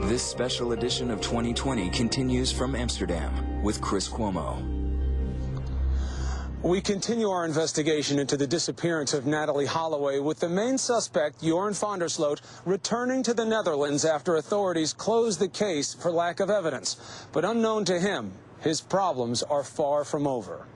This special edition of 2020 continues from Amsterdam with Chris Cuomo. We continue our investigation into the disappearance of Natalie Holloway with the main suspect, Joran van der Sloot, returning to the Netherlands after authorities closed the case for lack of evidence. But unknown to him, his problems are far from over.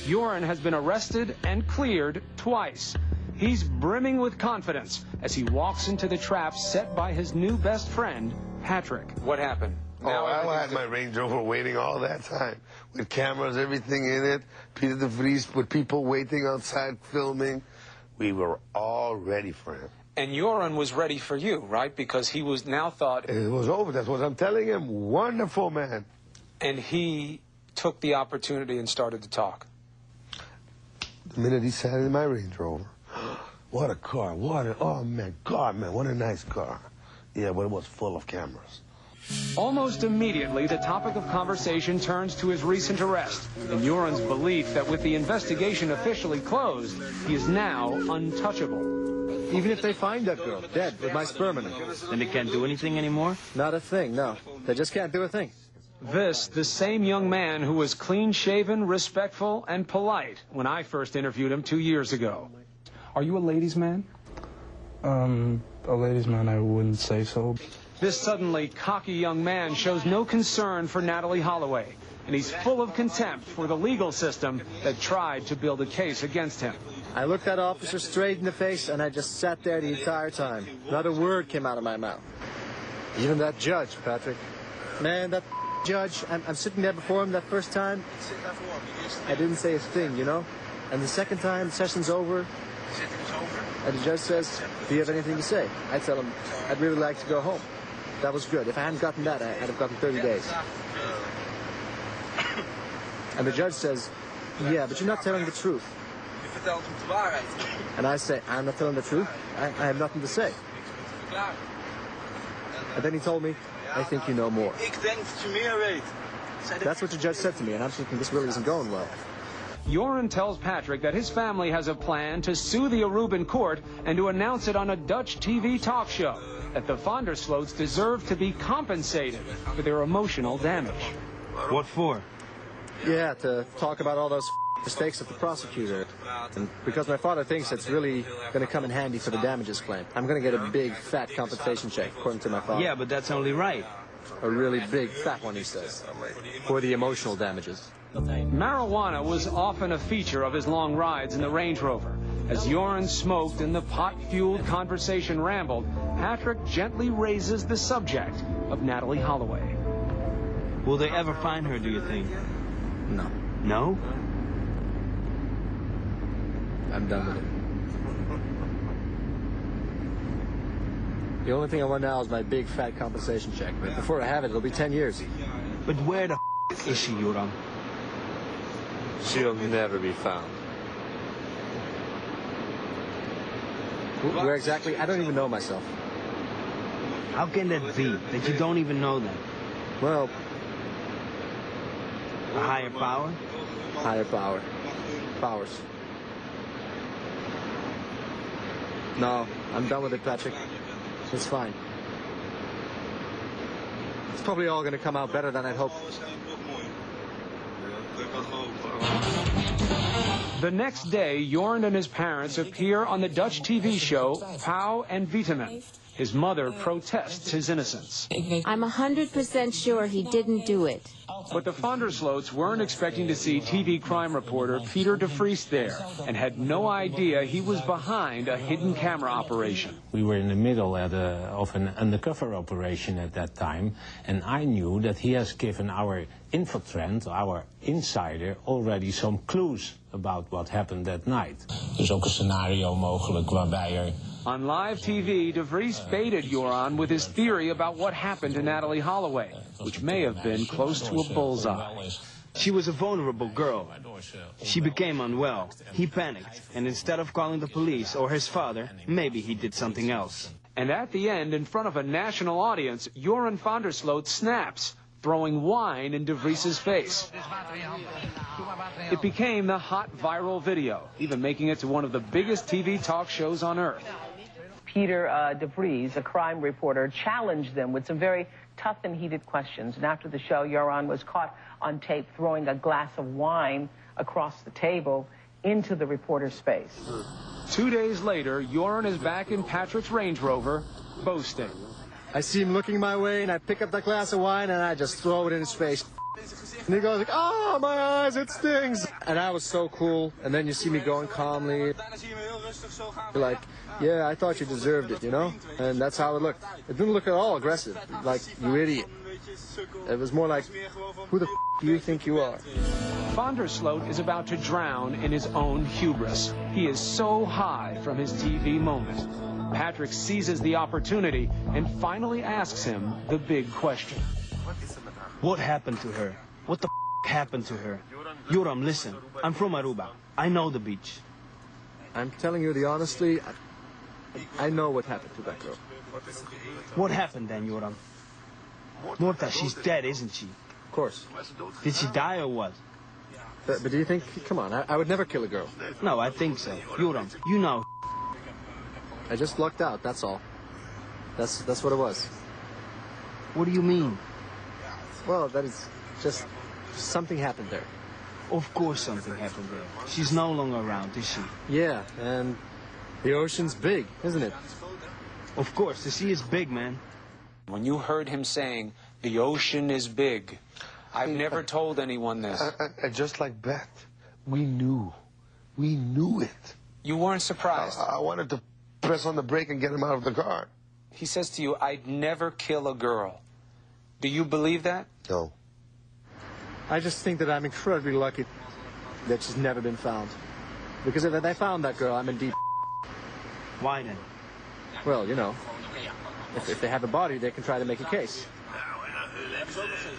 Joran has been arrested and cleared twice. He's brimming with confidence as he walks into the trap set by his new best friend, Patrick. What happened? Now I had my Range Rover waiting all that time, with cameras, everything in it, Peter de Vries, with people waiting outside filming. We were all ready for him. And Joran was ready for you, right? Because he was now thought... It was over, that's what I'm telling him. Wonderful man. And he took the opportunity and started to talk. The minute he sat in my Range Rover, what a car, oh man, God, man, what a nice car. Yeah, but it was full of cameras. Almost immediately, the topic of conversation turns to his recent arrest and Joran's belief that with the investigation officially closed, he is now untouchable. Even if they find that girl dead with my sperm in her, then they can't do anything anymore? Not a thing, no. They just can't do a thing. This, the same young man who was clean-shaven, respectful, and polite when I first interviewed him 2 years ago. Are you a ladies' man? A ladies' man, I wouldn't say so. This suddenly cocky young man shows no concern for Natalie Holloway, and he's full of contempt for the legal system that tried to build a case against him. I looked that officer straight in the face, and I just sat there the entire time. Not a word came out of my mouth. Even that judge, Patrick. Man, that judge, I'm sitting there before him that first time. I didn't say a thing, you know? And the second time, session's over, and the judge says, do you have anything to say? I tell him, I'd really like to go home. That was good. If I hadn't gotten that, I'd have gotten 30 days. And the judge says, yeah, but you're not telling the truth. And I say, I'm not telling the truth. I have nothing to say. And then he told me, I think you know more. That's what the judge said to me, and I'm thinking this really isn't going well. Joran tells Patrick that his family has a plan to sue the Aruba in court and to announce it on a Dutch TV talk show, that the van der Sloots deserve to be compensated for their emotional damage. What for? Yeah, to talk about all those mistakes of the prosecutor. And because my father thinks it's really going to come in handy for the damages claim. I'm going to get a big, fat compensation check, according to my father. Yeah, but that's only right. A really big, fat one, he says, for the emotional damages. Marijuana was often a feature of his long rides in the Range Rover. As Joran smoked and the pot-fueled conversation rambled, Patrick gently raises the subject of Natalie Holloway. Will they ever find her, do you think? No. No? I'm done with it. The only thing I want now is my big, fat compensation check. But before I have it, it'll be 10 years. But where the is she, Joran? She'll never be found. Where exactly? I don't even know myself. How can that be, that you don't even know that? Well... A higher power? Higher power. Powers. No, I'm done with it, Patrick. It's fine. It's probably all going to come out better than I'd hoped. The next day, Joran and his parents appear on the Dutch TV show Pauw en Vitamin. His mother protests his innocence. I'm 100% sure he didn't do it. But the van der Sloots weren't expecting to see TV crime reporter Peter de Vries there and had no idea he was behind a hidden camera operation. We were in the middle of an undercover operation at that time, and I knew that he has given our infiltrant, our insider, already some clues about what happened that night. Dus ook een scenario mogelijk waarbij er... On live TV, de Vries baited Joran with his theory about what happened to Natalie Holloway, which may have been close to a bullseye. She was a vulnerable girl. She became unwell. He panicked, and instead of calling the police or his father, maybe he did something else. And at the end, in front of a national audience, Joran van der Sloot snaps, throwing wine in de Vries's face. It became the hot viral video, even making it to one of the biggest TV talk shows on earth. Peter de Vries, a crime reporter, challenged them with some very tough and heated questions. And after the show, Joran was caught on tape throwing a glass of wine across the table into the reporter's face. 2 days later, Joran is back in Patrick's Range Rover, boasting. I see him looking my way, and I pick up that glass of wine, and I just throw it in his face. And he goes like, "Oh, my eyes, it stings." And I was so cool. And then you see me going calmly. You're like, yeah, I thought you deserved it, you know? And that's how it looked. It didn't look at all aggressive, like, you idiot. It was more like, who the do you think you are? Van der Sloot is about to drown in his own hubris. He is so high from his TV moment. Patrick seizes the opportunity and finally asks him the big question. What happened to her? What the happened to her? Joran, listen. I'm from Aruba. I know the beach. I'm telling you the honestly, I know what happened to that girl. What happened then, Joran? Morta, she's dead, isn't she? Of course. Did she die or what? But do you think, come on, I would never kill a girl. No, I think so. Joran, you know. I just lucked out, that's all. That's what it was. What do you mean? Well, that is just something happened there. Of course something happened there. She's no longer around, is she? Yeah, and the ocean's big, isn't it? Of course, the sea is big, man. When you heard him saying, the ocean is big, I've never told anyone this. Just like Beth, we knew. We knew it. You weren't surprised. I wanted to press on the brake and get him out of the car. He says to you, I'd never kill a girl. Do you believe that? No. I just think that I'm incredibly lucky that she's never been found. Because if they found that girl, I'm in deep. Why then? Well, you know, if they have a body, they can try to make a case.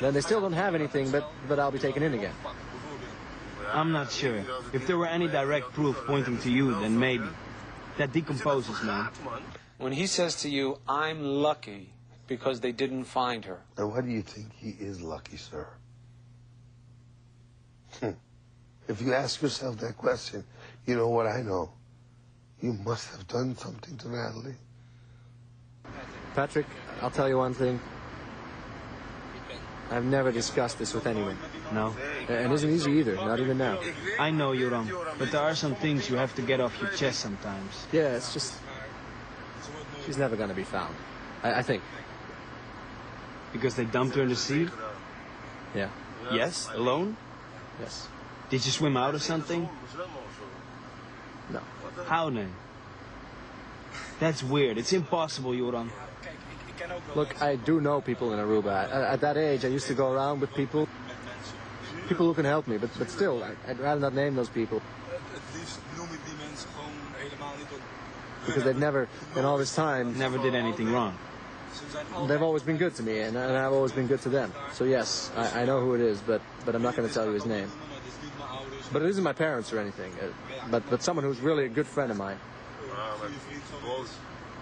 Then they still don't have anything, but I'll be taken in again. I'm not sure. If there were any direct proof pointing to you, then maybe. That decomposes, man. When he says to you, I'm lucky because they didn't find her. And why do you think he is lucky, sir? If you ask yourself that question, you know what I know. You must have done something to Natalie. Patrick, I'll tell you one thing. I've never discussed this with anyone. No? And it isn't easy either, not even now. I know, Joran, but there are some things you have to get off your chest sometimes. Yeah, it's just... she's never gonna be found. I think. Because they dumped her in the sea? Yeah. Yes? Alone? Yes. Did you swim out or something? No. How then? That's weird. It's impossible, Joran. Look, I do know people in Aruba. At that age, I used to go around with people who can help me, but still, I'd rather not name those people. Because they've never, in all this time... Never did anything wrong. They've always been good to me, and I've always been good to them. So yes, I know who it is, but I'm not going to tell you his name. But it isn't my parents or anything, but someone who's really a good friend of mine.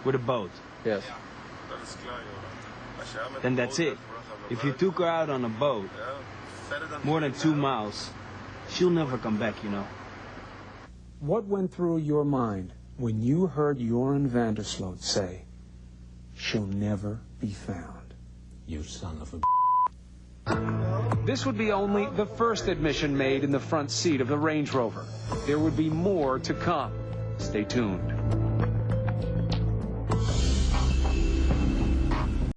With a boat? Yes. Then that's it. If you took her out on a boat, more than 2 miles, she'll never come back, you know. What went through your mind when you heard Joran van der Sloot say, she'll never be found? You son of a... This would be only the first admission made in the front seat of the Range Rover. There would be more to come. Stay tuned.